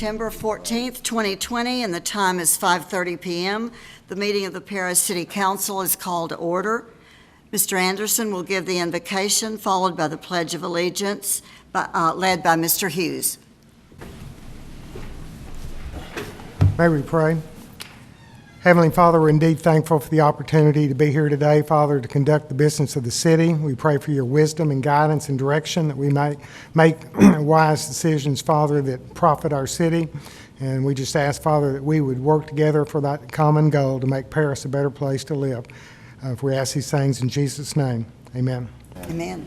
September 14th, 2020, and the time is 5:30 p.m. The meeting of the Paris City Council is called to order. Mr. Anderson will give the invocation, followed by the Pledge of Allegiance, led by Mr. Hughes. May we pray? Heavenly Father, we're indeed thankful for the opportunity to be here today, Father, to conduct the business of the city. We pray for your wisdom and guidance and direction that we might make wise decisions, Father, that profit our city. And we just ask, Father, that we would work together for that common goal to make Paris a better place to live. If we ask these things in Jesus' name, amen. Amen.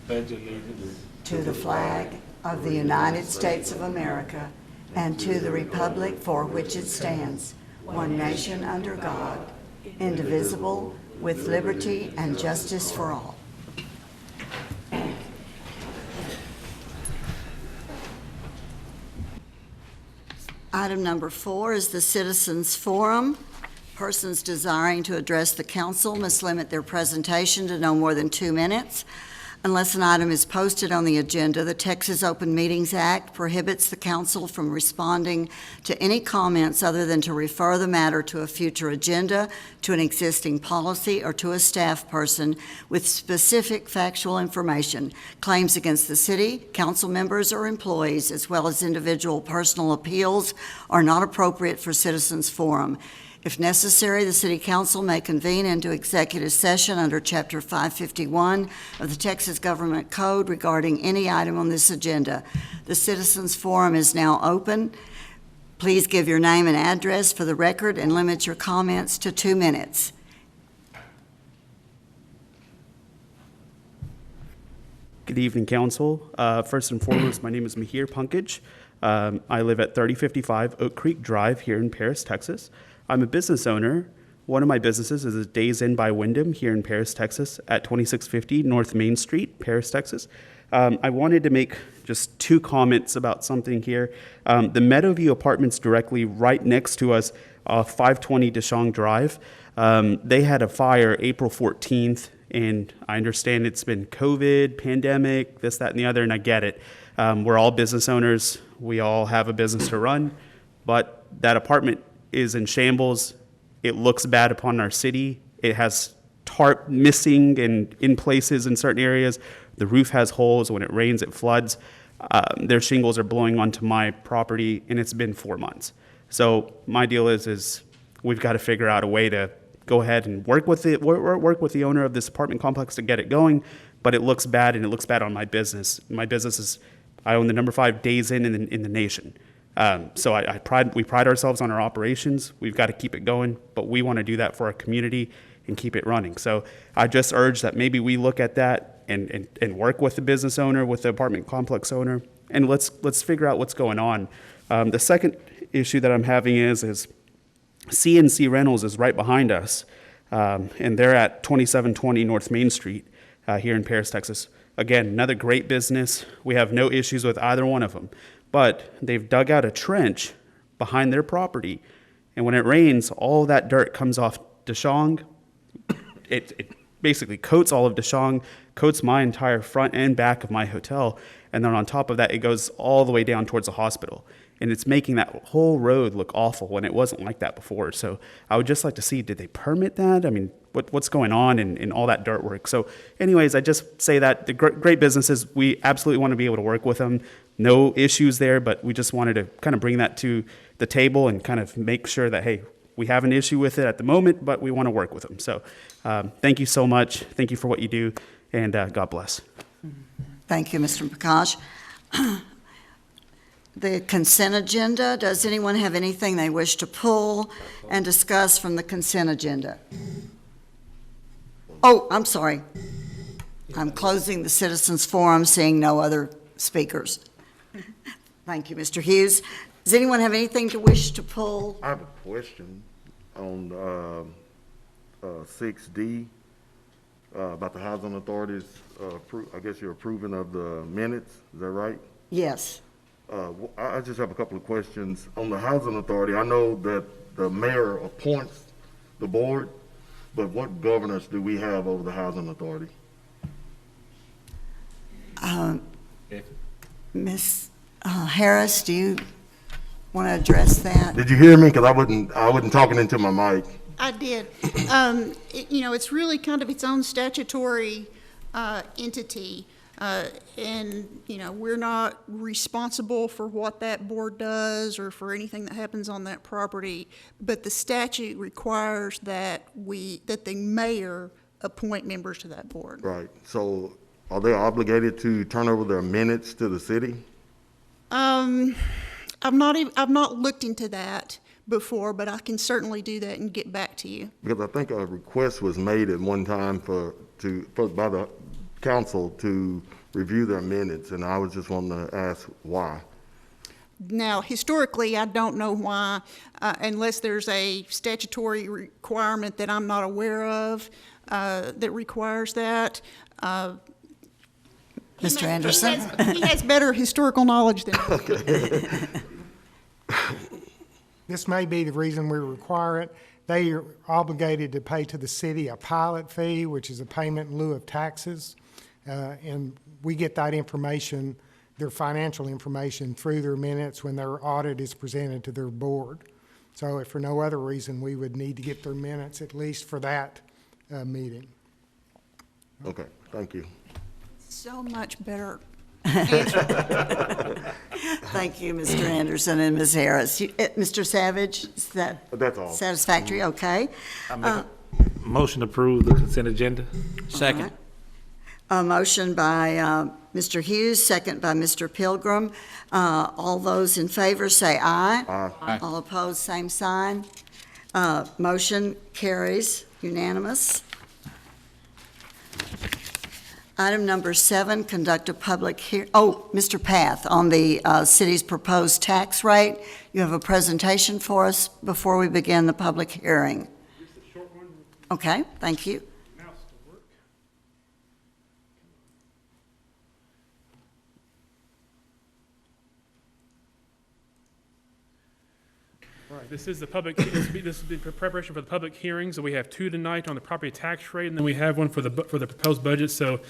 Pledge allegiance To the flag of the United States of America and to the republic for which it stands, one nation under God, indivisible, with liberty and justice for all. Item number 4 is the Citizens Forum. Persons desiring to address the council must limit their presentation to no more than 2 minutes. Unless an item is posted on the agenda, the Texas Open Meetings Act prohibits the council from responding to any comments other than to refer the matter to a future agenda, to an existing policy, or to a staff person with specific factual information. Claims against the city, council members, or employees, as well as individual personal appeals, are not appropriate for Citizens Forum. If necessary, the City Council may convene into executive session under Chapter 551 of the Texas Government Code regarding any item on this agenda. The Citizens Forum is now open. Please give your name and address for the record and limit your comments to 2 minutes. Good evening, Council. First and foremost, my name is Mihir Punkage. I live at 3055 Oak Creek Drive here in Paris, Texas. I'm a business owner. One of my businesses is Days Inn by Wyndham here in Paris, Texas at 2650 North Main Street, Paris, Texas. I wanted to make just 2 comments about something here. The Meadowview Apartments directly right next to us, 520 Deschong Drive, they had a fire April 14th, and I understand it's been COVID, pandemic, this, that, and the other, and I get it. We're all business owners. We all have a business to run, but that apartment is in shambles. It looks bad upon our city. It has tarp missing and in places in certain areas. The roof has holes. When it rains, it floods. Their shingles are blowing onto my property, and it's been 4 months. So my deal is we've got to figure out a way to go ahead and work with the owner of this apartment complex to get it going. But it looks bad, and it looks bad on my business. My business is, I own the number 5 Days Inn in the nation. So we pride ourselves on our operations. We've got to keep it going, but we want to do that for our community and keep it running. So I just urge that maybe we look at that and work with the business owner, with the apartment complex owner, and let's figure out what's going on. The second issue that I'm having is CNC Rentals is right behind us, and they're at 2720 North Main Street here in Paris, Texas. Again, another great business. We have no issues with either one of them. But they've dug out a trench behind their property, and when it rains, all that dirt comes off Deschong. It basically coats all of Deschong, coats my entire front and back of my hotel, and then on top of that, it goes all the way down towards the hospital. And it's making that whole road look awful when it wasn't like that before. So I would just like to see, did they permit that? I mean, what's going on in all that dirt work? So anyways, I just say that the great businesses, we absolutely want to be able to work with them. No issues there, but we just wanted to kind of bring that to the table and kind of make sure that, hey, we have an issue with it at the moment, but we want to work with them. So thank you so much. Thank you for what you do, and God bless. Thank you, Mr. Prakash. The consent agenda, does anyone have anything they wish to pull and discuss from the consent agenda? Oh, I'm sorry. I'm closing the Citizens Forum, seeing no other speakers. Thank you, Mr. Hughes. Does anyone have anything to wish to pull? I have a question on 6D about the housing authorities. I guess you're approving of the minutes. Is that right? Yes. I just have a couple of questions on the housing authority. I know that the mayor appoints the board, but what governance do we have over the housing authority? Miss Harris, do you want to address that? Did you hear me? Because I wasn't talking into my mic. I did. It's really kind of its own statutory entity. And, we're not responsible for what that board does or for anything that happens on that property. But the statute requires that the mayor appoint members to that board. Right. So are they obligated to turn over their minutes to the city? I've not looked into that before, but I can certainly do that and get back to you. Because I think a request was made at one time by the council to review their minutes, and I was just wanting to ask why. Now, historically, I don't know why, unless there's a statutory requirement that I'm not aware of that requires that. Mr. Anderson? He has better historical knowledge than me. This may be the reason we require it. They are obligated to pay to the city a pilot fee, which is a payment in lieu of taxes. And we get that information, their financial information, through their minutes when their audit is presented to their board. So if for no other reason, we would need to get their minutes, at least for that meeting. Okay, thank you. So much better. Thank you, Mr. Anderson and Ms. Harris. Mr. Savage, is that That's all. satisfactory? Okay. I make a motion to approve the consent agenda. Second. A motion by Mr. Hughes, second by Mr. Pilgrim. All those in favor say aye. Aye. All opposed, same sign. Motion carries unanimous. Item number 7, conduct a public Mr. Path, on the city's proposed tax rate. You have a presentation for us before we begin the public hearing. Just a short one. Okay, thank you. Mouse to work. All right, this is the public, this is the preparation for the public hearings. So we have 2 tonight on the property tax rate, and then we have one for the proposed budget. So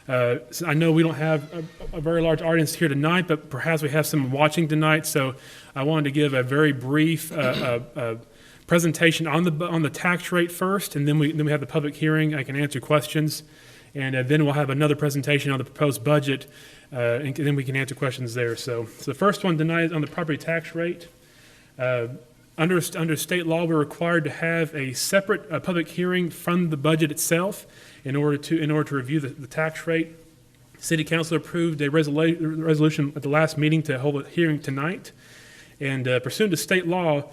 I know we don't have a very large audience here tonight, but perhaps we have some watching tonight. So I wanted to give a very brief presentation on the tax rate first, and then we have the public hearing. I can answer questions, and then we'll have another presentation on the proposed budget, and then we can answer questions there. So the first one tonight is on the property tax rate. Under state law, we're required to have a separate public hearing from the budget itself in order to review the tax rate. City Council approved a resolution at the last meeting to hold a hearing tonight. And pursuant to state law,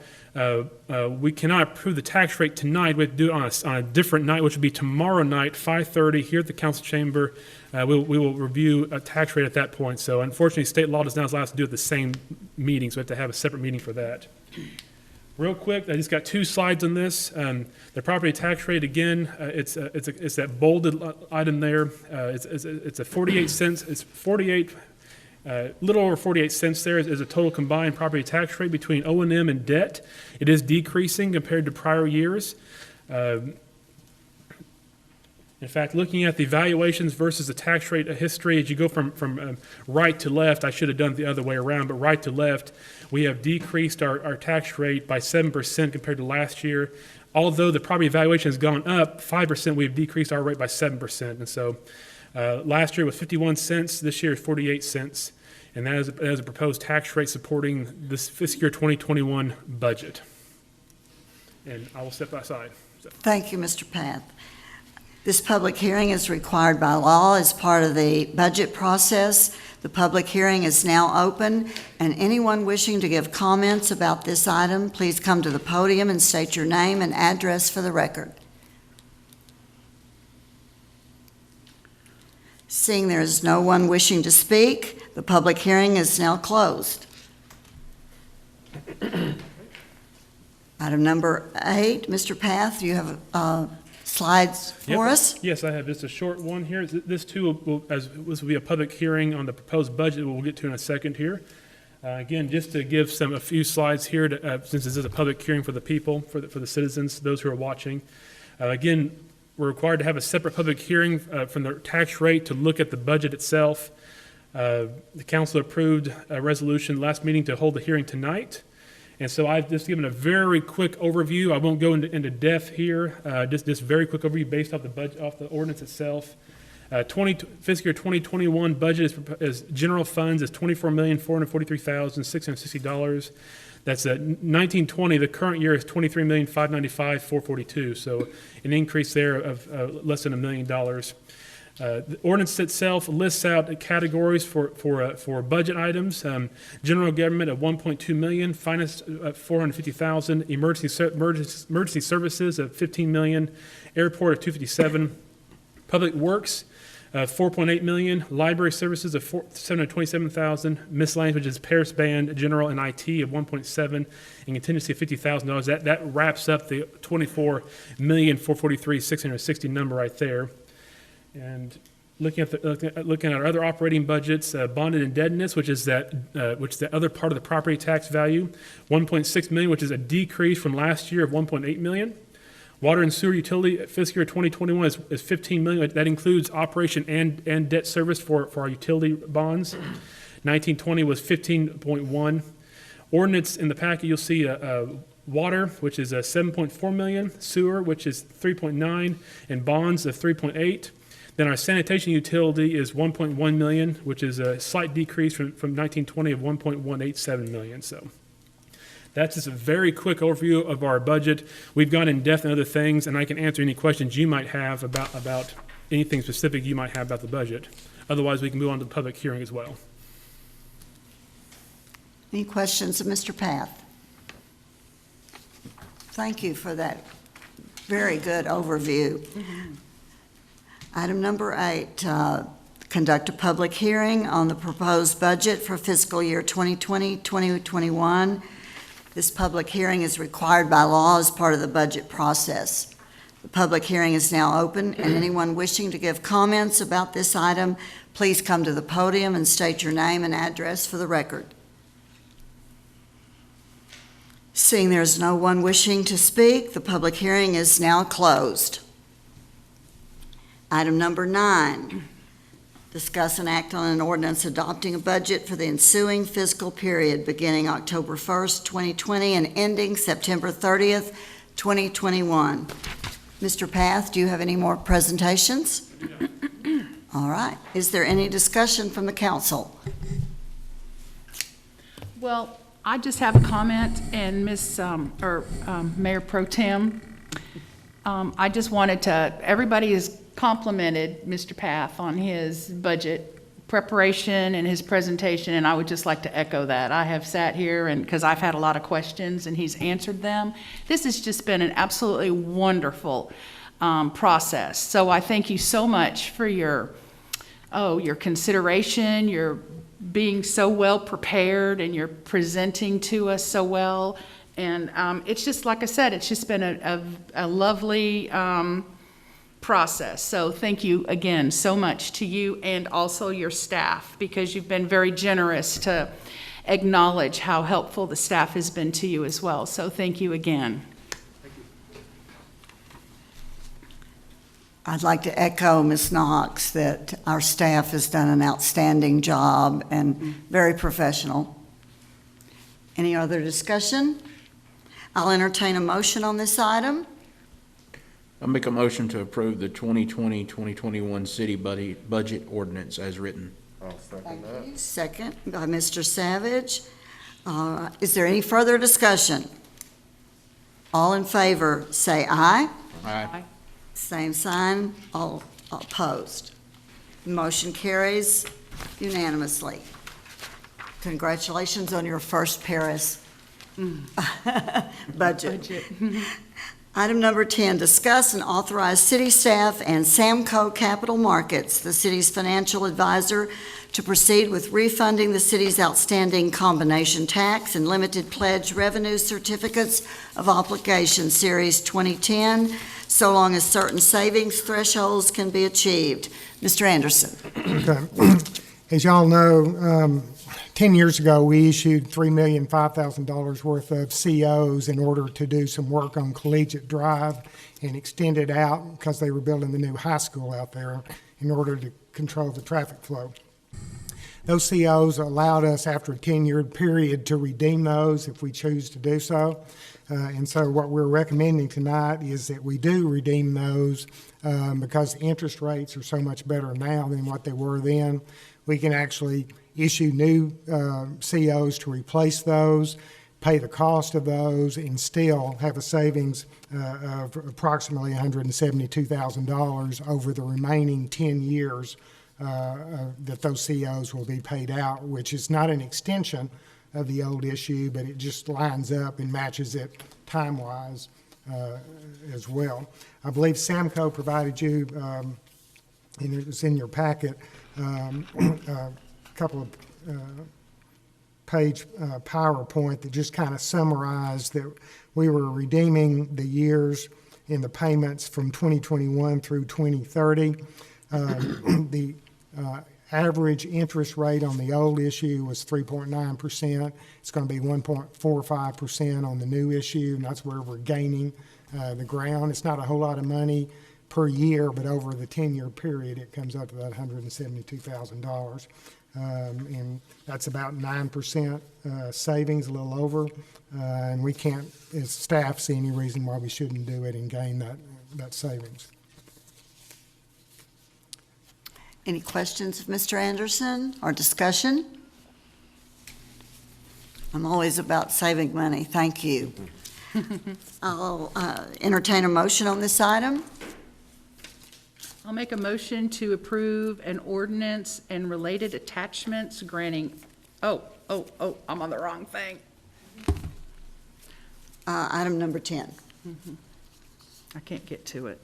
we cannot approve the tax rate tonight. We have to do it on a different night, which will be tomorrow night, 5:30, here at the council chamber. We will review a tax rate at that point. So unfortunately, state law does not allow us to do it at the same meeting, so we have to have a separate meeting for that. Real quick, I just got 2 slides on this. The property tax rate, again, it's that bolded item there. It's a 48 cents. It's 48, little over 48 cents there is a total combined property tax rate between O&M and debt. It is decreasing compared to prior years. In fact, looking at the valuations versus the tax rate history, as you go from right to left, I should have done it the other way around, but right to left, we have decreased our tax rate by 7% compared to last year. Although the property valuation has gone up 5%, we have decreased our rate by 7%. And so last year was 51 cents, this year is 48 cents. And that is a proposed tax rate supporting this fiscal year 2021 budget. And I will step aside. So. Thank you, Mr. Path. This public hearing is required by law as part of the budget process. The public hearing is now open, and anyone wishing to give comments about this item, please come to the podium and state your name and address for the record. Seeing there is no one wishing to speak, the public hearing is now closed. Item number 8, Mr. Path, you have slides for us? Yes, I have just a short one here. This too, this will be a public hearing on the proposed budget we'll get to in a second here. Again, just to give a few slides here, since this is a public hearing for the people, for the citizens, those who are watching. Again, we're required to have a separate public hearing from the tax rate to look at the budget itself. The council approved a resolution last meeting to hold the hearing tonight. And so I've just given a very quick overview. I won't go into depth here, just very quick overview based off the budget, off the ordinance itself. Fiscal year 2021 budget is general funds is $24,443,660. That's 1920. The current year is $23,595,442. So an increase there of less than $1 million. The ordinance itself lists out categories for budget items. General government at $1.2 million, finance at $450,000, emergency services at $15 million, airport at $257,000, public works $4.8 million, library services of $727,000, miscellaneous, which is Paris Band, general, and IT of $1.7, and contingency of $50,000. That wraps up the $24,443,660 number right there. And looking at our other operating budgets, bonded indebtedness, which is the other part of the property tax value, $1.6 million, which is a decrease from last year of $1.8 million. Water and sewer utility fiscal year 2021 is $15 million. That includes operation and debt service for our utility bonds. 1920 was 15.1. Ordinance in the packet, you'll see water, which is 7.4 million, sewer, which is 3.9, and bonds of 3.8. Then our sanitation utility is 1.1 million, which is a slight decrease from 1920 of 1.187 million. So that's just a very quick overview of our budget. We've gone in depth on other things, and I can answer any questions you might have about anything specific you might have about the budget. Otherwise, we can move on to the public hearing as well. Any questions of Mr. Path? Thank you for that very good overview. Item number 8, conduct a public hearing on the proposed budget for fiscal year 2020-2021. This public hearing is required by law as part of the budget process. The public hearing is now open, and anyone wishing to give comments about this item, please come to the podium and state your name and address for the record. Seeing there's no one wishing to speak, the public hearing is now closed. Item number 9, discuss and act on an ordinance adopting a budget for the ensuing fiscal period beginning October 1st, 2020 and ending September 30th, 2021. Mr. Path, do you have any more presentations? Yeah. All right. Is there any discussion from the council? Well, I just have a comment, and Mayor Pro Tem, I just wanted to, everybody has complimented Mr. Path on his budget preparation and his presentation, and I would just like to echo that. I have sat here, and because I've had a lot of questions, and he's answered them. This has just been an absolutely wonderful process. So I thank you so much for your consideration, your being so well prepared, and you're presenting to us so well. And it's just, like I said, it's just been a lovely process. So thank you again so much to you and also your staff, because you've been very generous to acknowledge how helpful the staff has been to you as well. So thank you again. I'd like to echo Ms. Knox that our staff has done an outstanding job and very professional. Any other discussion? I'll entertain a motion on this item. I'll make a motion to approve the 2020-2021 city budget ordinance as written. I'll second that. Second by Mr. Savage. Is there any further discussion? All in favor, say aye. Aye. Same sign, all opposed. Motion carries unanimously. Congratulations on your first Paris budget. Item number 10, discuss and authorize city staff and Samco Capital Markets, the city's financial advisor, to proceed with refunding the city's outstanding combination tax and limited pledge revenue certificates of obligation series 2010, so long as certain savings thresholds can be achieved. Mr. Anderson. Okay. As y'all know, 10 years ago, we issued $3,005,000 worth of COs in order to do some work on Collegiate Drive and extend it out because they were building the new high school out there in order to control the traffic flow. Those COs allowed us, after a 10-year period, to redeem those if we choose to do so. And so what we're recommending tonight is that we do redeem those because interest rates are so much better now than what they were then. We can actually issue new COs to replace those, pay the cost of those, and still have a savings of approximately $172,000 over the remaining 10 years that those COs will be paid out, which is not an extension of the old issue, but it just lines up and matches it time-wise as well. I believe Samco provided you, and it was in your packet, a couple of page PowerPoint that just kind of summarized that we were redeeming the years in the payments from 2021 through 2030. The average interest rate on the old issue was 3.9%. It's going to be 1.45% on the new issue, and that's where we're gaining the ground. It's not a whole lot of money per year, but over the 10-year period, it comes up to that $172,000. And that's about 9% savings, a little over. And we can't, as staff, see any reason why we shouldn't do it and gain that savings. Any questions of Mr. Anderson or discussion? I'm always about saving money. Thank you. I'll entertain a motion on this item. I'll make a motion to approve an ordinance and related attachments granting, I'm on the wrong thing. Item number 10. I can't get to it.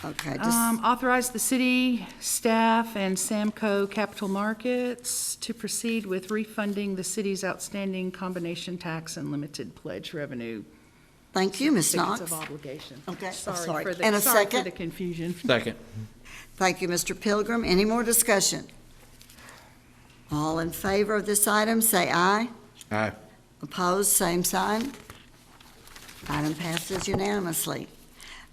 Okay, Authorize the city staff and Samco Capital Markets to proceed with refunding the city's outstanding combination tax and limited pledge revenue. thank you, Ms. Tickets Knox. of obligation. Okay, Sorry sorry. for And a sorry for second? the confusion. Second. Thank you, Mr. Pilgrim. Any more discussion? All in favor of this item, say aye. Aye. Opposed, same sign. Item passes unanimously.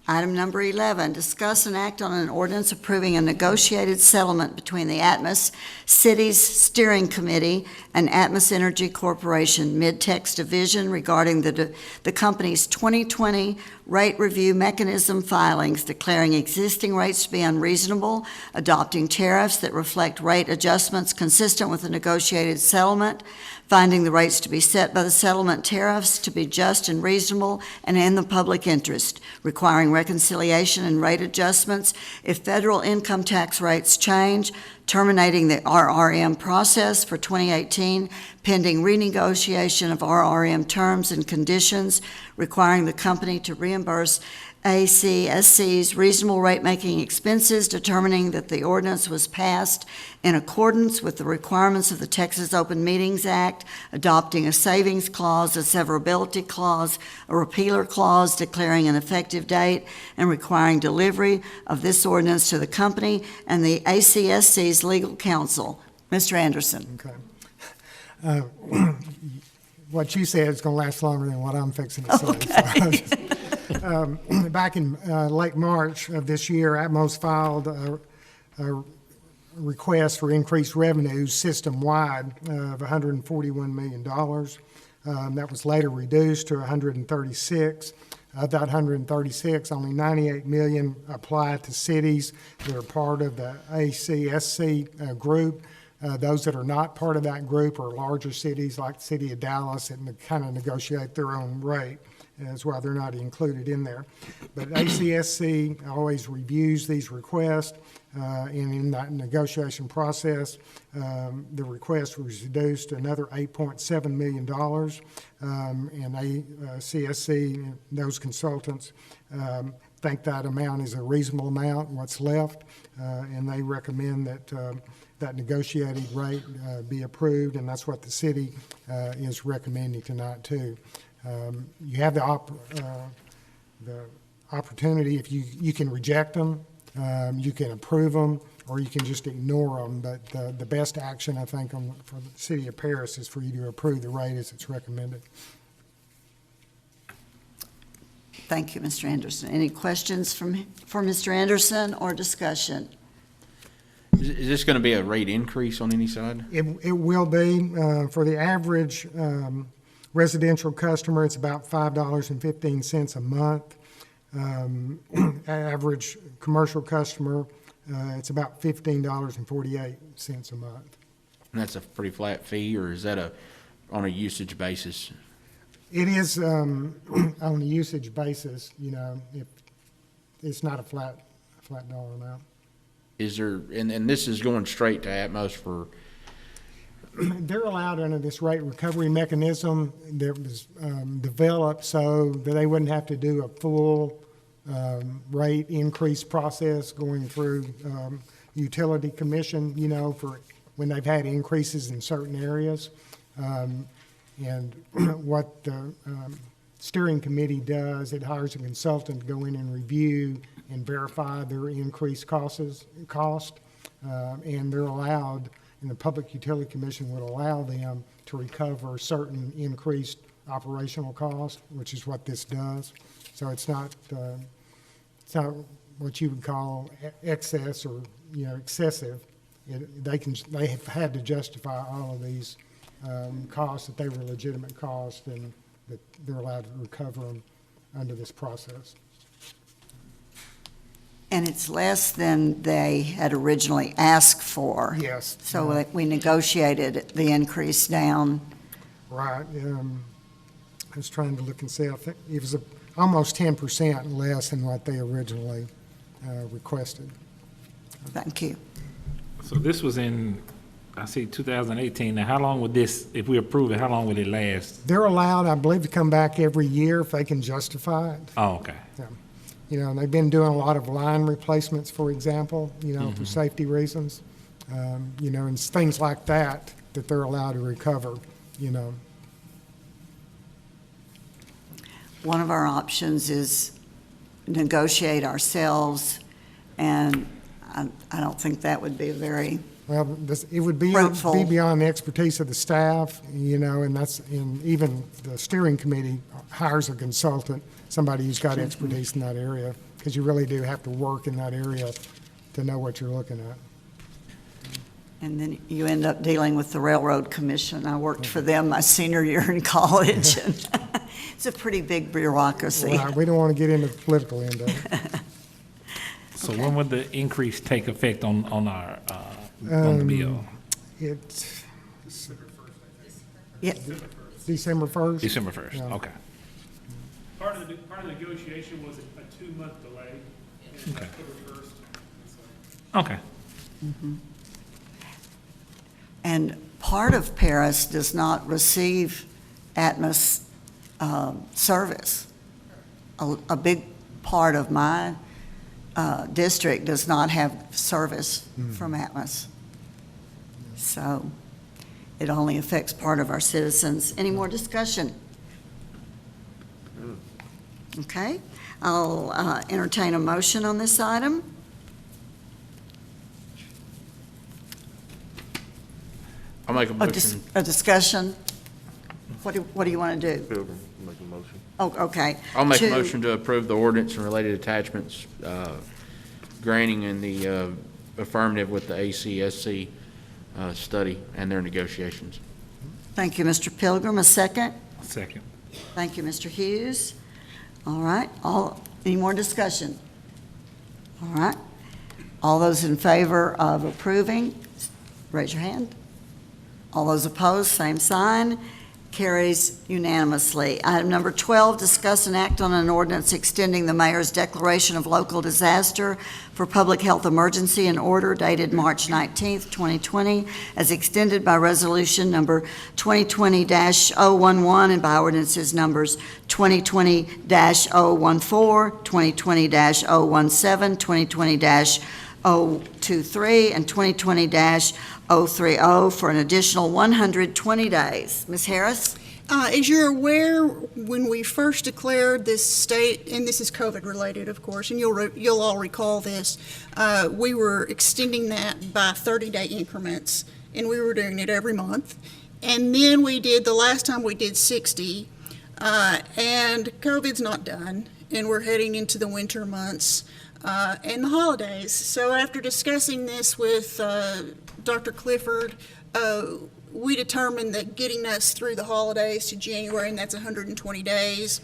Item number 11, discuss and act on an ordinance approving a negotiated settlement between the Atmos Cities Steering Committee and Atmos Energy Corporation Mid-Tex Division regarding the company's 2020 rate review mechanism filings, declaring existing rates to be unreasonable, adopting tariffs that reflect rate adjustments consistent with the negotiated settlement, finding the rates to be set by the settlement tariffs to be just and reasonable and in the public interest, requiring reconciliation and rate adjustments if federal income tax rates change, terminating the RRM process for 2018 pending renegotiation of RRM terms and conditions, requiring the company to reimburse ACSC's reasonable rate-making expenses, determining that the ordinance was passed in accordance with the requirements of the Texas Open Meetings Act, adopting a savings clause, a severability clause, a repealer clause, declaring an effective date, and requiring delivery of this ordinance to the company and the ACSC's legal counsel. Mr. Anderson. Okay. What you said is going to last longer than what I'm fixing to say. So, back in late March of this year, Atmos filed a request for increased revenues system-wide of $141 million. That was later reduced to 136. Of that 136, only 98 million applied to cities that are part of the ACSC group. Those that are not part of that group are larger cities like the city of Dallas that kind of negotiate their own rate. That's why they're not included in there. But ACSC always reviews these requests, and in that negotiation process, the request was reduced to another $8.7 million, and ACSC, those consultants, think that amount is a reasonable amount, what's left, and they recommend that that negotiated rate be approved, and that's what the city is recommending tonight too. You have the opportunity, if you can reject them, you can approve them, or you can just ignore them. But the best action, I think, for the city of Paris is for you to approve the rate as it's recommended. Thank you, Mr. Anderson. Any questions for Mr. Anderson or discussion? Is this gonna be a rate increase on any side? It will be, for the average residential customer, it's about $5.15 a month. Average commercial customer, it's about $15.48 a month. And that's a pretty flat fee, or is that on a usage basis? It is on a usage basis, it's not a flat dollar amount. Is there, and this is going straight to Atmos for, They're allowed under this rate recovery mechanism that was developed so that they wouldn't have to do a full rate increase process going through utility commission, for when they've had increases in certain areas. And what the steering committee does, it hires a consultant to go in and review and verify their increased cost, and they're allowed, and the Public Utility Commission would allow them to recover certain increased operational costs, which is what this does. So it's not what you would call excess or, excessive. They have had to justify all of these costs, that they were legitimate costs, and that they're allowed to recover them under this process. And it's less than they had originally asked for. Yes. So we negotiated the increase down. Right. I was trying to look and see, I think it was almost 10% less than what they originally requested. Thank you. So this was in, I see 2018. Now, how long would this, if we approve it, how long would it last? They're allowed, I believe, to come back every year if they can justify it. Oh, okay. And they've been doing a lot of line replacements, for example, for safety reasons. And things like that they're allowed to recover, One of our options is negotiate ourselves, and I don't think that would be very, Well, it would be Fruitful. beyond the expertise of the staff, and even the steering committee hires a consultant, somebody who's got expertise in that area, because you really do have to work in that area to know what you're looking at. and then you end up dealing with the Railroad Commission. I worked for them my senior year in college, and it's a pretty big bureaucracy. Right, we don't want to get into the political end of it. So when would the increase take effect on our, on the bill? It's Yeah, December 1st. December 1st, Yeah. okay. Part of the negotiation was a 2-month delay. And Okay. October 1st. Okay. and part of Paris does not receive Atmos service. A big part of my district does not have service from Atmos. So it only affects part of our citizens. Any more discussion? Okay, I'll entertain a motion on this item. I'll make a A motion. discussion? What do you want to do? Pilgrim, make a motion. Oh, okay. I'll make a To- motion to approve the ordinance and related attachments, granting in the affirmative with the ACSC study and their negotiations. Thank you, Mr. Pilgrim. A second? Second. Thank you, Mr. Hughes. All right, any more discussion? All right. All those in favor of approving, raise your hand. All those opposed, same sign. Carries unanimously. Item number 12, discuss and act on an ordinance extending the mayor's declaration of local disaster for public health emergency and order dated March 19th, 2020, as extended by resolution number 2020-011 and by ordinances numbers 2020-014, 2020-017, 2020-023, and 2020-030 for an additional 120 days. Ms. Harris? As you're aware, when we first declared this state, and this is COVID-related, of course, and you'll all recall this, we were extending that by 30-day increments, and we were doing it every month. And then the last time we did 60, and COVID's not done, and we're heading into the winter months. and the holidays. So after discussing this with Dr. Clifford, we determined that getting us through the holidays to January, and that's 120 days,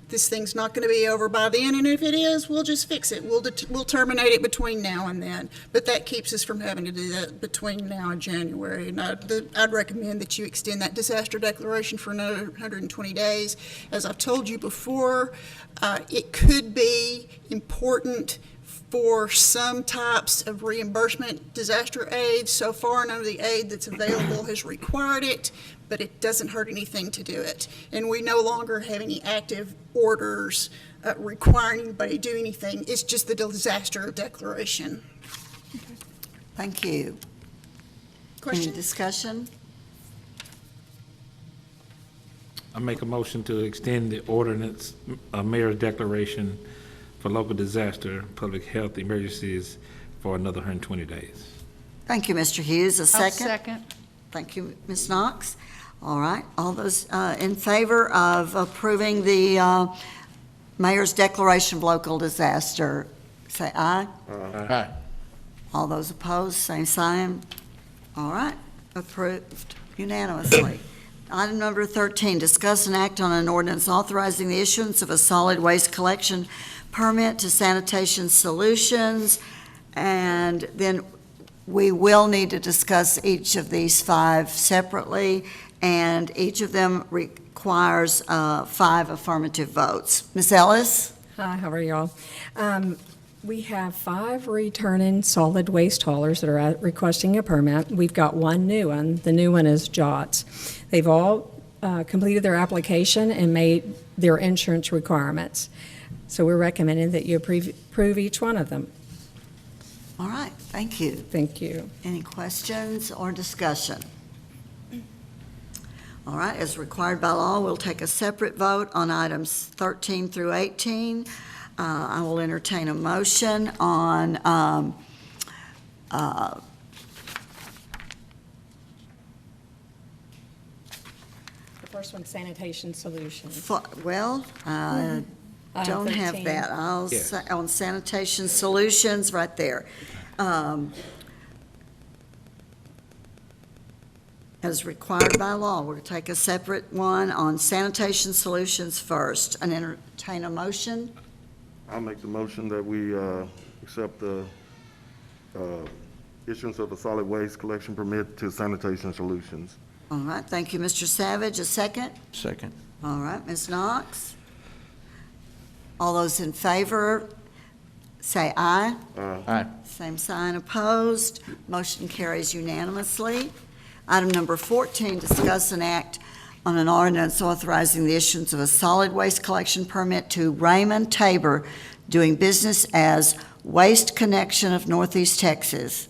this thing's not going to be over by then, and if it is, we'll just fix it. We'll terminate it between now and then, but that keeps us from having to do that between now and January. And I'd recommend that you extend that disaster declaration for another 120 days. As I've told you before, it could be important for some types of reimbursement disaster aid. So far, none of the aid that's available has required it, but it doesn't hurt anything to do it. And we no longer have any active orders requiring anybody to do anything. It's just the disaster declaration. Thank you. Any Question? discussion? I make a motion to extend the ordinance, mayor's declaration for local disaster, public health emergencies for another 120 days. Thank you, Mr. Hughes. A I'll second? second. Thank you, Ms. Knox. All right, all those in favor of approving the mayor's declaration of local disaster, say aye. Aye. All those opposed, same sign. All right, approved unanimously. Item number 13, discuss and act on an ordinance authorizing the issuance of a solid waste collection permit to Sanitation Solutions. And then we will need to discuss each of these 5 separately, and each of them requires 5 affirmative votes. Ms. Ellis? Hi, how are y'all? We have 5 returning solid waste haulers that are requesting a permit. We've got 1 new one. The new one is JOTS. They've all completed their application and made their insurance requirements. So we're recommending that you approve each one of them. All right, thank you. Thank you. Any questions or discussion? All right, as required by law, we'll take a separate vote on items 13 through 18. I will entertain a motion on The first one, Sanitation Solutions. well, don't have 13. that. I'll Yeah. say on Sanitation Solutions, right there. As required by law, we're going to take a separate one on Sanitation Solutions first and entertain a motion. I'll make the motion that we accept the issuance of a solid waste collection permit to Sanitation Solutions. All right, thank you, Mr. Savage. A second? Second. All right, Ms. Knox? All those in favor, say aye. Aye. Same sign opposed. Motion carries unanimously. Item number 14, discuss and act on an ordinance authorizing the issuance of a solid waste collection permit to Raymond Tabor, doing business as Waste Connection of Northeast Texas.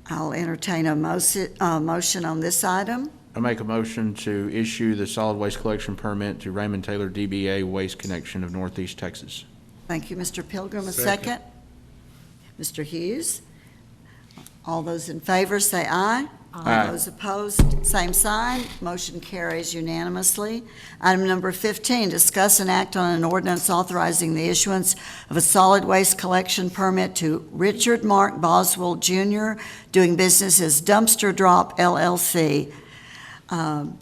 I'll entertain a motion on this item. I make a motion to issue the solid waste collection permit to Raymond Taylor, DBA Waste Connection of Northeast Texas. Thank you, Mr. Pilgrim. A second? Mr. Hughes? All those in favor, say aye. Aye. All those opposed, same sign. Motion carries unanimously. Item number 15, discuss and act on an ordinance authorizing the issuance of a solid waste collection permit to Richard Mark Boswell Jr., doing business as Dumpster Drop LLC. I'll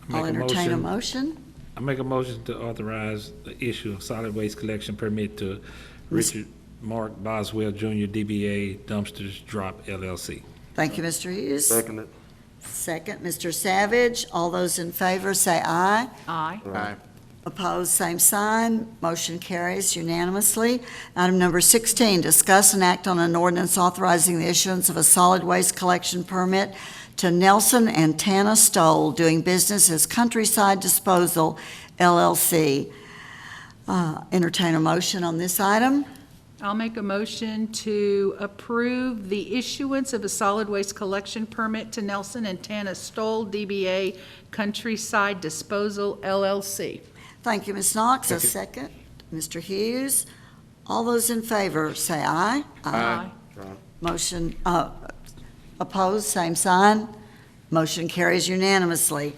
Make a entertain a motion. motion. I make a motion to authorize the issue of solid waste collection permit to Richard Mark Boswell Jr., DBA Dumpsters Drop LLC. Thank you, Mr. Hughes. Second it. Second, Mr. Savage. All those in favor, say aye. Aye. Aye. Opposed, same sign. Motion carries unanimously. Item number 16, discuss and act on an ordinance authorizing the issuance of a solid waste collection permit to Nelson and Tana Stoll, doing business as Countryside Disposal LLC. Entertain a motion on this item. I'll make a motion to approve the issuance of a solid waste collection permit to Nelson and Tana Stoll, DBA Countryside Disposal LLC. Thank you, Ms. Knox. A second. Mr. Hughes. All those in favor, say aye. Aye. Motion, opposed, same sign. Motion carries unanimously.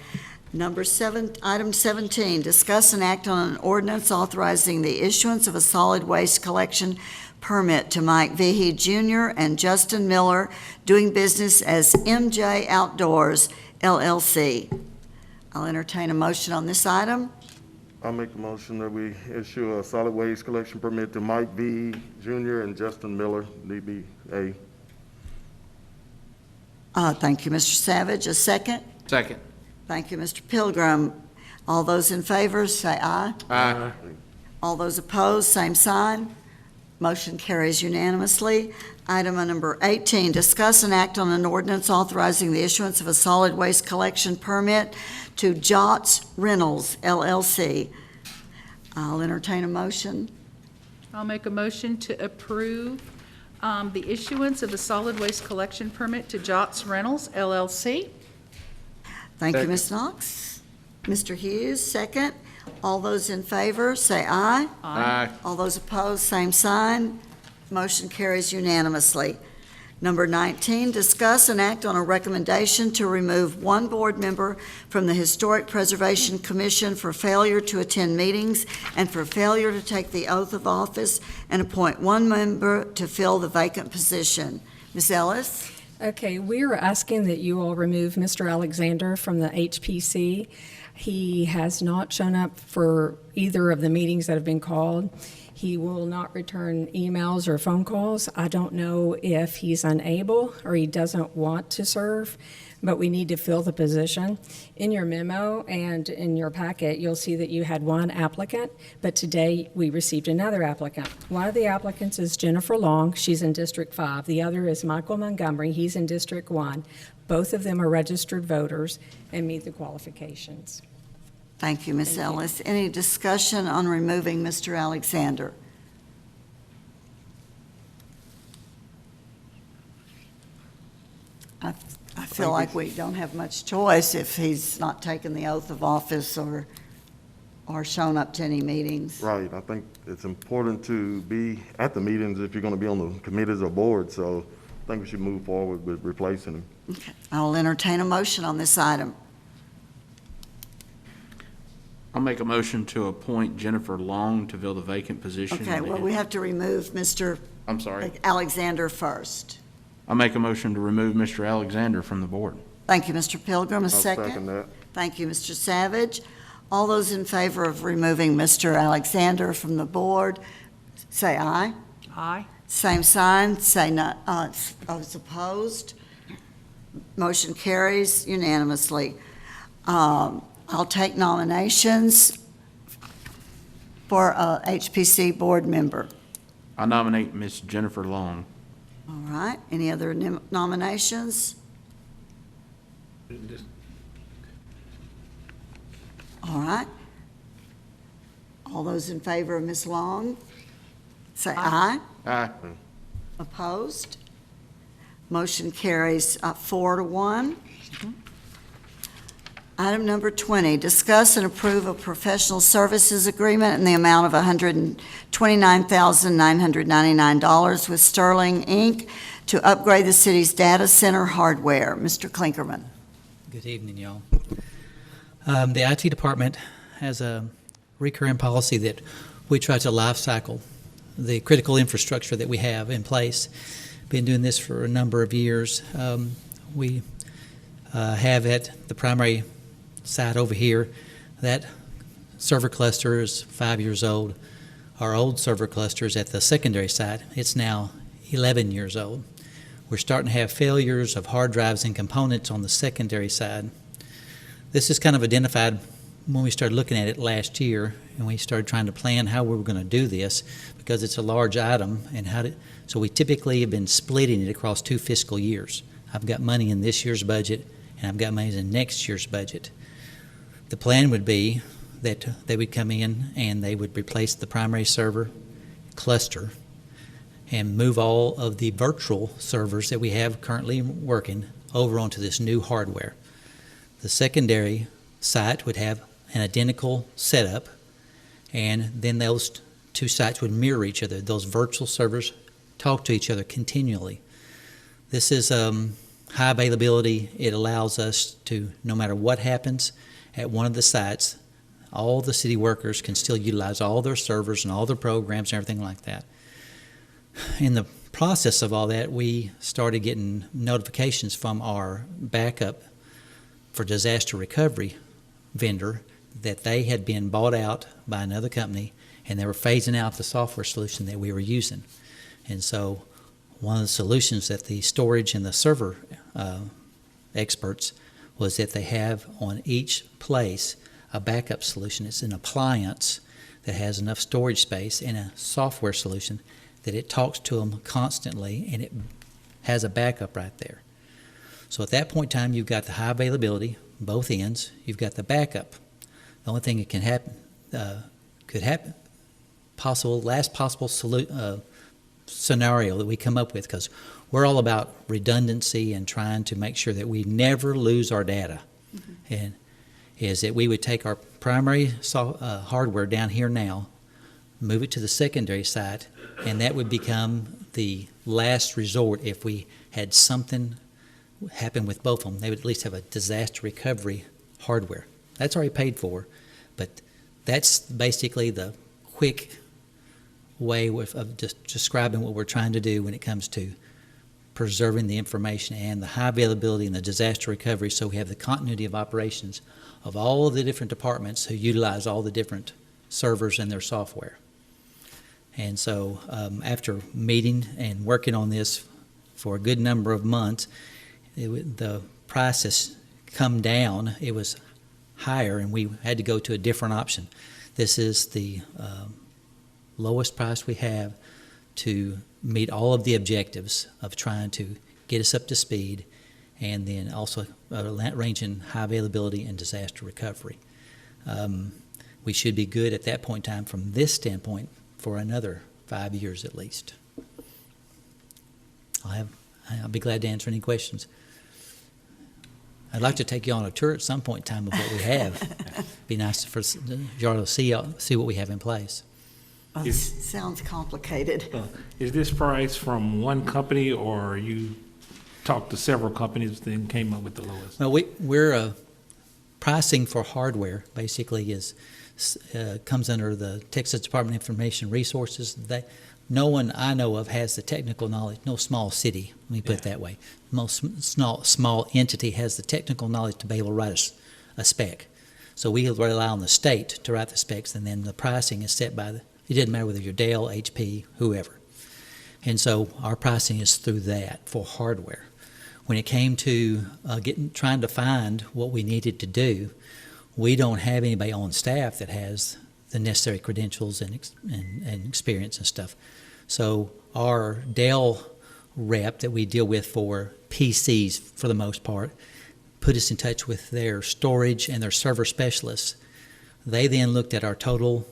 Item 17, discuss and act on an ordinance authorizing the issuance of a solid waste collection permit to Mike Vihi Jr. and Justin Miller, doing business as MJ Outdoors LLC. I'll entertain a motion on this item. I'll make a motion that we issue a solid waste collection permit to Mike V. Jr. and Justin Miller, DBA. Thank you, Mr. Savage. A second? Second. Thank you, Mr. Pilgrim. All those in favor, say aye. Aye. All those opposed, same sign. Motion carries unanimously. Item number 18, discuss and act on an ordinance authorizing the issuance of a solid waste collection permit to Jots Reynolds LLC. I'll entertain a motion. I'll make a motion to approve the issuance of a solid waste collection permit to Jots Reynolds LLC. Thank you, Second. Ms. Knox. Mr. Hughes, second. All those in favor, say aye. Aye. All those opposed, same sign. Motion carries unanimously. Number 19, discuss and act on a recommendation to remove one board member from the Historic Preservation Commission for failure to attend meetings and for failure to take the oath of office, and appoint one member to fill the vacant position. Ms. Ellis? Okay, we are asking that you all remove Mr. Alexander from the HPC. He has not shown up for either of the meetings that have been called. He will not return emails or phone calls. I don't know if he's unable or he doesn't want to serve, but we need to fill the position. In your memo and in your packet, you'll see that you had one applicant, but today we received another applicant. One of the applicants is Jennifer Long. She's in District 5. The other is Michael Montgomery. He's in District 1. Both of them are registered voters and meet the qualifications. Thank you, Ms. Ellis. Any discussion on removing Mr. Alexander? I feel like we don't have much choice if he's not taken the oath of office or shown up to any meetings. Right, I think it's important to be at the meetings if you're gonna be on the committees or boards, so I think we should move forward with replacing him. Okay. I'll entertain a motion on this item. I'll make a motion to appoint Jennifer Long to fill the vacant position. Okay, well, we have to remove Mr. I'm sorry. Alexander first. I'll make a motion to remove Mr. Alexander from the board. Thank you, Mr. Pilgrim. A I'll second second. that. Thank you, Mr. Savage. All those in favor of removing Mr. Alexander from the board, say aye. Aye. Same sign, say no, those opposed. Motion carries unanimously. I'll take nominations for a HPC board member. I nominate Miss Jennifer Long. All right, any other nominations? All right. All those in favor of Ms. Long, say aye. Aye. Opposed? Motion carries 4-1. Item number 20, discuss and approve a professional services agreement in the amount of $129,999 with Sterling, Inc. to upgrade the city's data center hardware. Mr. Klinkerman. Good evening, y'all. The IT department has a recurring policy that we try to life cycle the critical infrastructure that we have in place. Been doing this for a number of years. We have at the primary site over here, that server cluster is 5 years old. Our old server cluster is at the secondary site. It's now 11 years old. We're starting to have failures of hard drives and components on the secondary side. This is kind of identified when we started looking at it last year, and we started trying to plan how we were going to do this because it's a large item. So we typically have been splitting it across 2 fiscal years. I've got money in this year's budget, and I've got money in next year's budget. The plan would be that they would come in and they would replace the primary server cluster and move all of the virtual servers that we have currently working over onto this new hardware. The secondary site would have an identical setup, and then those 2 sites would mirror each other. Those virtual servers talk to each other continually. This is high availability. It allows us to, no matter what happens at one of the sites, all the city workers can still utilize all their servers and all their programs and everything like that. In the process of all that, we started getting notifications from our backup for disaster recovery vendor that they had been bought out by another company and they were phasing out the software solution that we were using. And so one of the solutions that the storage and the server experts was that they have on each place a backup solution. It's an appliance that has enough storage space and a software solution that it talks to them constantly and it has a backup right there. So at that point in time, you've got the high availability, both ends. You've got the backup. The only thing that can happen, could happen, last possible scenario that we come up with, because we're all about redundancy and trying to make sure that we never lose our data. And is that we would take our primary hardware down here now, move it to the secondary site, and that would become the last resort if we had something happen with both of them. They would at least have a disaster recovery hardware. That's already paid for, but that's basically the quick way of just describing what we're trying to do when it comes to preserving the information and the high availability and the disaster recovery, so we have the continuity of operations of all of the different departments who utilize all the different servers and their software. And so after meeting and working on this for a good number of months, the price has come down. It was higher, and we had to go to a different option. This is the lowest price we have to meet all of the objectives of trying to get us up to speed, and then also ranging high availability and disaster recovery. We should be good at that point in time from this standpoint for another 5 years at least. I'll be glad to answer any questions. I'd like to take you on a tour at some point in time of what we have. Be nice for y'all to see what we have in place. Well, sounds complicated. Is this price from one company, or you talked to several companies and came up with the lowest? Well, we're pricing for hardware basically comes under the Texas Department of Information Resources. No one I know of has the technical knowledge. No small city, let me put it that way. Most small entity has the technical knowledge to be able to write a spec. So we rely on the state to write the specs, and then the pricing is set by it doesn't matter whether you're Dell, HP, whoever. And so our pricing is through that for hardware. When it came to trying to find what we needed to do, we don't have anybody on staff that has the necessary credentials and experience and stuff. So our Dell rep that we deal with for PCs for the most part put us in touch with their storage and their server specialists. They then looked at our total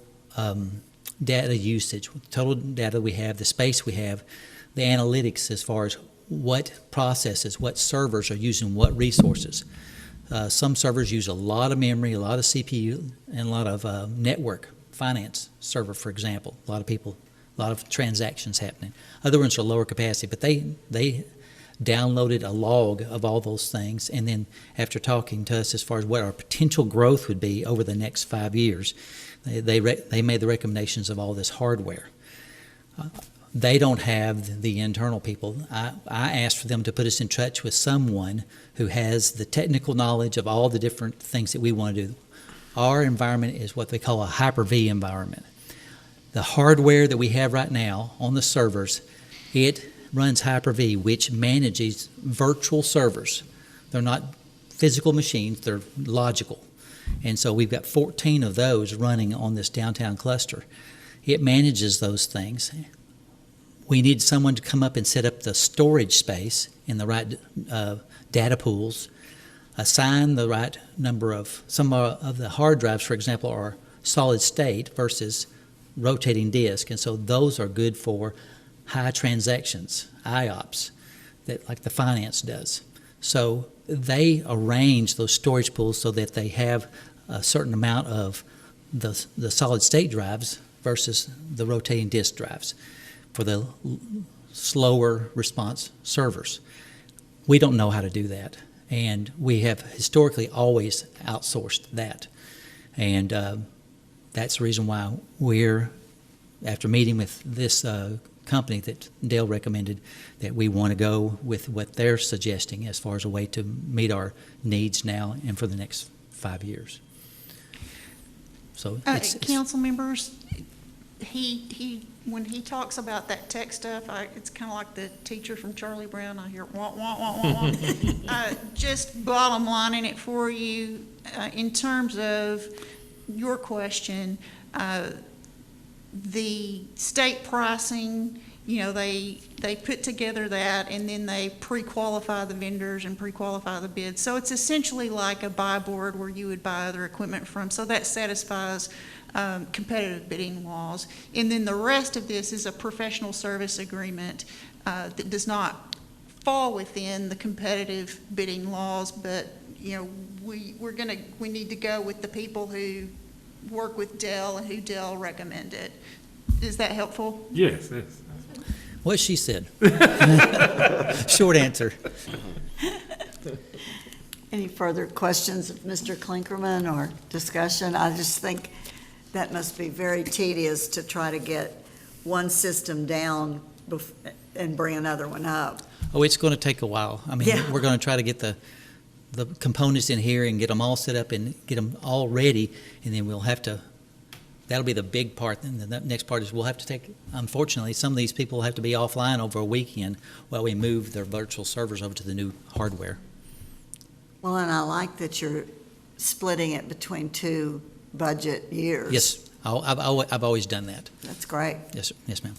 data usage, total data we have, the space we have, the analytics as far as what processes, what servers are using what resources. Some servers use a lot of memory, a lot of CPU, and a lot of network finance server, for example. A lot of transactions happening. Other ones are lower capacity, but they downloaded a log of all those things, and then after talking to us as far as what our potential growth would be over the next 5 years, they made the recommendations of all this hardware. They don't have the internal people. I asked for them to put us in touch with someone who has the technical knowledge of all the different things that we want to do. Our environment is what they call a Hyper-V environment. The hardware that we have right now on the servers, it runs Hyper-V, which manages virtual servers. They're not physical machines, they're logical. And so we've got 14 of those running on this downtown cluster. It manages those things. We need someone to come up and set up the storage space in the right data pools, assign the right number of, some of the hard drives, for example, are solid state versus rotating disk, and so those are good for high transactions, IOPS, that like the finance does. So they arrange those storage pools so that they have a certain amount of the solid state drives versus the rotating disk drives for the slower response servers. we don't know how to do that. And we have historically always outsourced that. And that's the reason why we're, after meeting with this company that Dale recommended, that we want to go with what they're suggesting as far as a way to meet our needs now and for the next 5 years. So it's Council members, when he talks about that tech stuff, it's kind of like the teacher from Charlie Brown. I hear wah, wah, wah, wah, wah. Just bottom lining it for you, in terms of your question, the state pricing, they put together that, and then they pre-qualify the vendors and pre-qualify the bids. So it's essentially like a buy board where you would buy other equipment from. So that satisfies competitive bidding laws. And then the rest of this is a professional service agreement that does not fall within the competitive bidding laws, but we need to go with the people who work with Dell and who Dell recommended. Is that helpful? Yes. what she said. Short answer. Any further questions of Mr. Klinkerman or discussion? I just think that must be very tedious to try to get one system down and bring another one up. Oh, it's going to take a while. I mean, Yeah. we're going to try to get the components in here and get them all set up and get them all ready, and then we'll have to, that'll be the big part. And the next part is we'll have to take, unfortunately, some of these people have to be offline over a weekend while we move their virtual servers over to the new hardware. Well, and I like that you're splitting it between two budget years. Yes, I've always done that. That's great. Yes, sir. Yes, ma'am.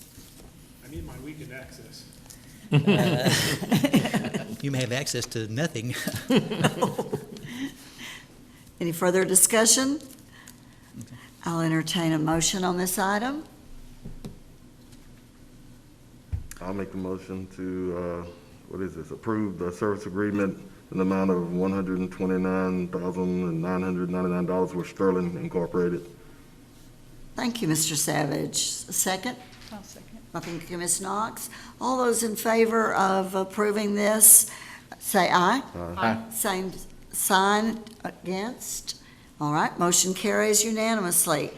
I need my weekend access. You may have access to nothing. Any further discussion? I'll entertain a motion on this item. I'll make the motion to, approve the service agreement in the amount of $129,999 with Sterling Incorporated. Thank you, Mr. Savage. A second? I'll second. Thank you, Ms. Knox. All those in favor of approving this, say aye. Aye. Same sign against. All right, motion carries unanimously.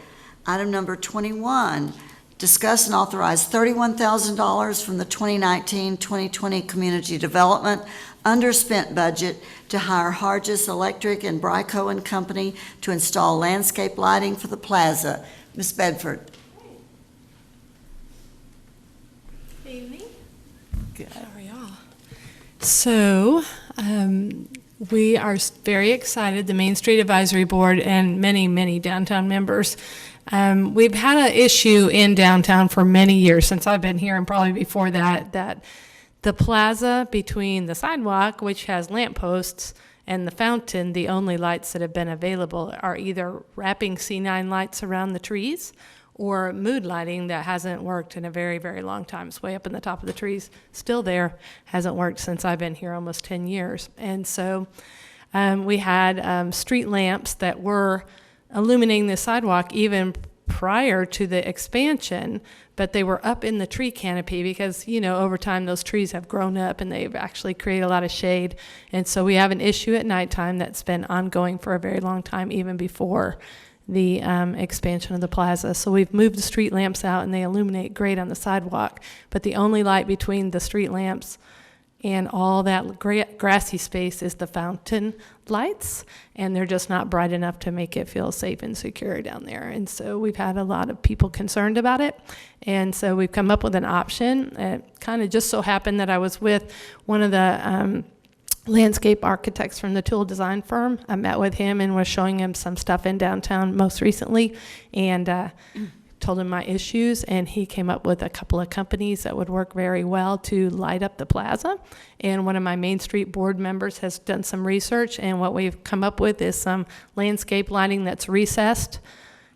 Item number 21, discuss and authorize $31,000 from the 2019-2020 Community Development underspent budget to hire Hargis Electric and Bryco and Company to install landscape lighting for the plaza. Ms. Bedford. Evening. Good. How are y'all? So, we are very excited, the Main Street Advisory Board and many downtown members. We've had an issue in downtown for many years, since I've been here and probably before that, that the plaza between the sidewalk, which has lampposts, and the fountain, the only lights that have been available are either wrapping C9 lights around the trees or mood lighting that hasn't worked in a very long time. It's way up in the top of the trees, still there, hasn't worked since I've been here almost 10 years. And so we had street lamps that were illuminating the sidewalk even prior to the expansion, but they were up in the tree canopy because, over time those trees have grown up and they've actually created a lot of shade. And so we have an issue at nighttime that's been ongoing for a very long time, even before the expansion of the plaza. So we've moved the street lamps out and they illuminate great on the sidewalk, but the only light between the street lamps and all that grassy space is the fountain lights, and they're just not bright enough to make it feel safe and secure down there. And so we've had a lot of people concerned about it, and so we've come up with an option. It kind of just so happened that I was with one of the landscape architects from the tool design firm. I met with him and was showing him some stuff in downtown most recently, and told him my issues, and he came up with a couple of companies that would work very well to light up the plaza. And one of my Main Street board members has done some research, and what we've come up with is some landscape lighting that's recessed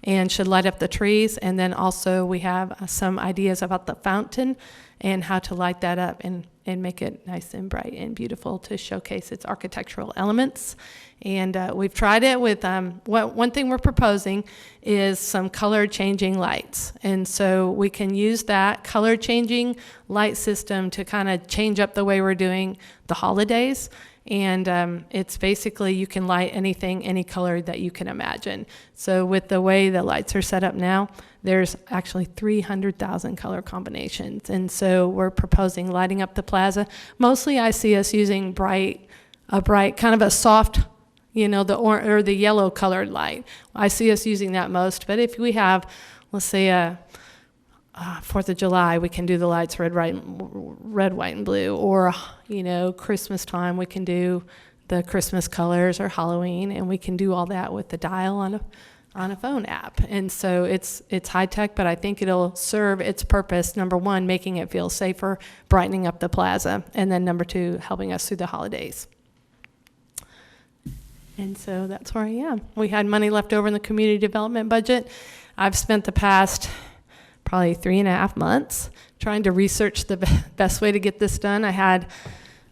and should light up the trees. And then also we have some ideas about the fountain and how to light that up. And make it nice and bright and beautiful to showcase its architectural elements. And we've tried it with, one thing we're proposing is some color changing lights. And so we can use that color changing light system to kind of change up the way we're doing the holidays. And it's basically, you can light anything, any color that you can imagine. So with the way the lights are set up now, there's actually 300,000 color combinations. And so we're proposing lighting up the plaza. Mostly I see us using a bright, kind of a soft, you know, or the yellow colored light. I see us using that most. But if we have, let's say, 4th of July, we can do the lights red, white, and blue. Or, you know, Christmas time, we can do the Christmas colors, or Halloween, and we can do all that with the dial on a phone app. And so it's high tech, but I think it'll serve its purpose. Number one, making it feel safer, brightening up the plaza, and then number two, helping us through the holidays. And so that's where I am. We had money left over in the community development budget. I've spent the past probably 3.5 months trying to research the best way to get this done. I had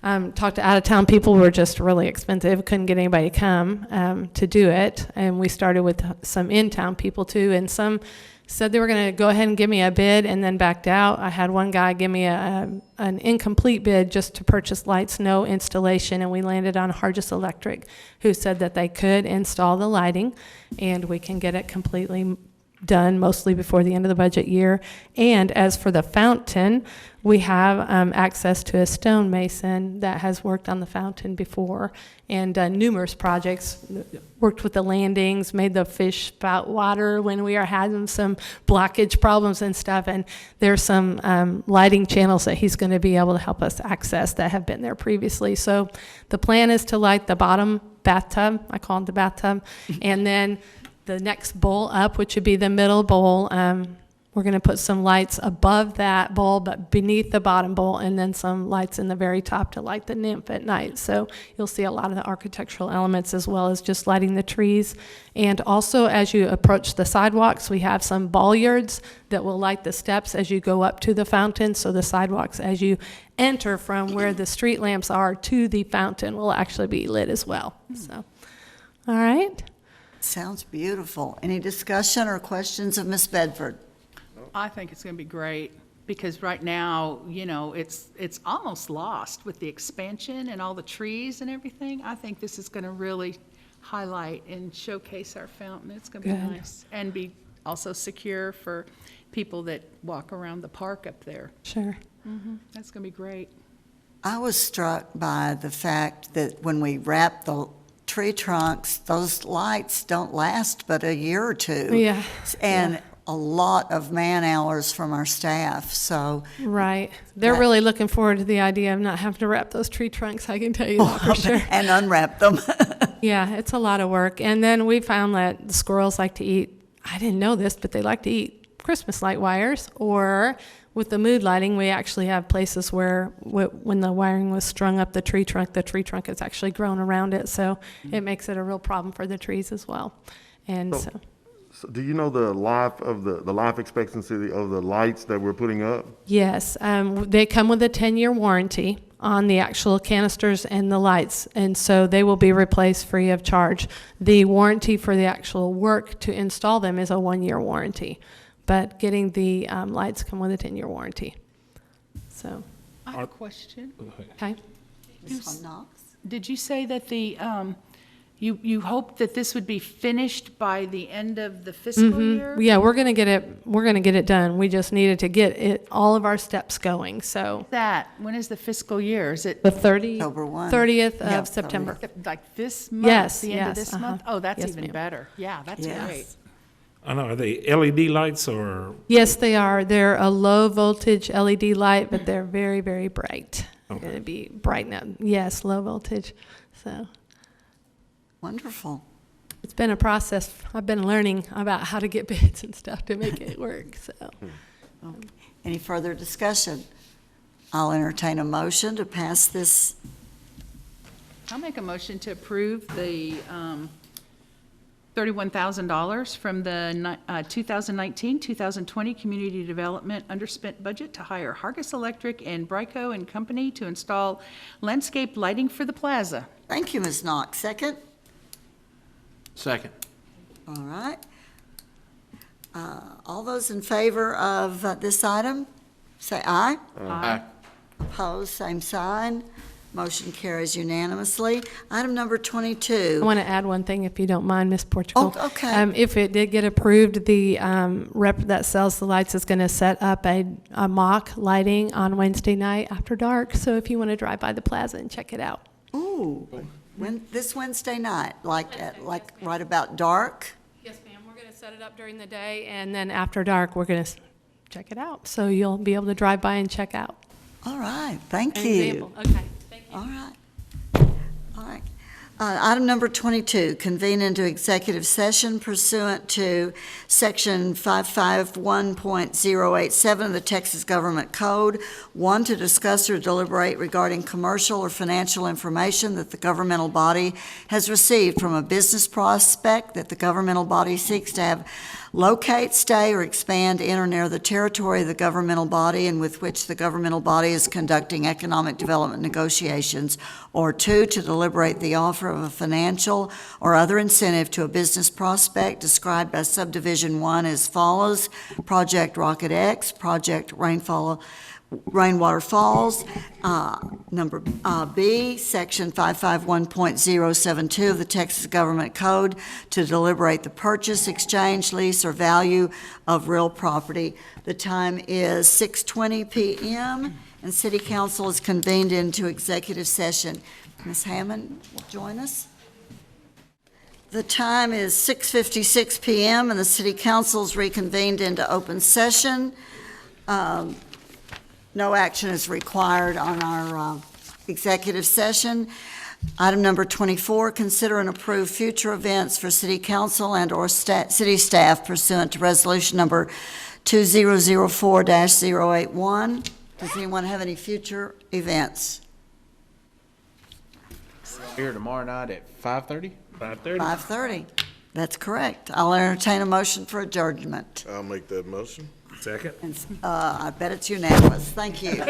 talked to out-of-town people who were just really expensive, couldn't get anybody to come to do it. And we started with some in-town people too, and some said they were going to go ahead and give me a bid and then backed out. I had one guy give me an incomplete bid just to purchase lights, no installation, and we landed on Hargis Electric, who said that they could install the lighting and we can get it completely done mostly before the end of the budget year. And as for the fountain, we have access to a stonemason that has worked on the fountain before and numerous projects, worked with the landings, made the fish spout water when we are having some blockage problems and stuff. And there's some lighting channels that he's going to be able to help us access that have been there previously. So the plan is to light the bottom bathtub, I call it the bathtub, and then the next bowl up, which would be the middle bowl, we're going to put some lights above that bowl, but beneath the bottom bowl, and then some lights in the very top to light the nymph at night. So you'll see a lot of the architectural elements as well as just lighting the trees. And also, as you approach the sidewalks, we have some bollards that will light the steps as you go up to the fountain. So the sidewalks, as you enter from where the street lamps are to the fountain, will actually be lit as well. So, all right. Sounds beautiful. Any discussion or questions of Ms. Bedford? I think it's going to be great, because right now, you know, it's almost lost with the expansion and all the trees and everything. I think this is going to really highlight and showcase our fountain. It's going to be Good. nice and be also secure for people that walk around the park up there. Sure. That's going to be great. I was struck by the fact that when we wrap the tree trunks, those lights don't last but a year or two. Yeah. And a lot of man hours from our staff, so. Right. They're really looking forward to the idea of not having to wrap those tree trunks, I can tell you that for sure. And unwrap them. Yeah, it's a lot of work. And then we found that the squirrels like to eat, I didn't know this, but they like to eat Christmas light wires. Or with the mood lighting, we actually have places where when the wiring was strung up the tree trunk has actually grown around it. So it makes it a real problem for the trees as well. And so do you know the life expectancy of the lights that we're putting up? yes, they come with a 10-year warranty on the actual canisters and the lights, and so they will be replaced free of charge. The warranty for the actual work to install them is a 1-year warranty, but getting the lights come with a 10-year warranty. So, I have a question. okay. Ms. Knox? Did you say that you hoped that this would be finished by the end of the fiscal year? Yeah, we're gonna get it done. We just needed to get all of our steps going, so. When is the fiscal year? Is it The 30th October 1. 30th Yeah, of September. like this month? Yes, The end of yes, this month? Oh, that's Yes, even ma'am. better. Yeah, that's Yes. great. I know, are they LED lights or? Yes, they are. They're a low voltage LED light, but they're very, very bright. They're Okay. gonna be brighten up. Yes, low voltage. So Wonderful. it's been a process. I've been learning about how to get bids and stuff to make it work, so. Any further discussion? I'll entertain a motion to pass this. I'll make a motion to approve the $31,000 from the 2019-2020 Community Development underspent budget to hire Hargis Electric and Bryco and Company to install landscape lighting for the plaza. Thank you, Ms. Knox. Second? Second. All right. All those in favor of this item, say aye. Aye. Opposed, same sign. Motion carries unanimously. Item number 22. I want to add one thing, if you don't mind, Ms. Portugal. Oh, okay. If it did get approved, the rep that sells the lights is going to set up a mock lighting on Wednesday night after dark. So if you want to drive by the plaza and check it out. Ooh, this Wednesday night, like right about dark? Yes, ma'am. We're going to set it up during the day, and then after dark, we're going to check it out. So you'll be able to drive by and check out. All right, thank An you. example. Okay. Thank you. All right. All right. Item number 22, convene into executive session pursuant to Section 551.087 of the Texas Government Code. One, to discuss or deliberate regarding commercial or financial information that the governmental body has received from a business prospect that the governmental body seeks to have locate, stay, or expand in or near the territory of the governmental body and with which the governmental body is conducting economic development negotiations. Or two, to deliberate the offer of a financial or other incentive to a business prospect described by subdivision 1 as follows: Project Rocket X, Project Rainwater Falls. Number B, Section 551.072 of the Texas Government Code, to deliberate the purchase, exchange, lease, or value of real property. The time is 6:20 p.m., and City Council is convened into executive session. Ms. Hammond will join us. The time is 6:56 p.m., and the City Council is reconvened into open session. No action is required on our executive session. Item number 24, consider and approve future events for City Council and/or city staff pursuant to Resolution number 2004-081. Does anyone have any future events? Here tomorrow night at 5:30? 5:30. That's correct. I'll entertain a motion for adjournment. I'll make that motion. Second. And I bet it's unanimous. Thank you.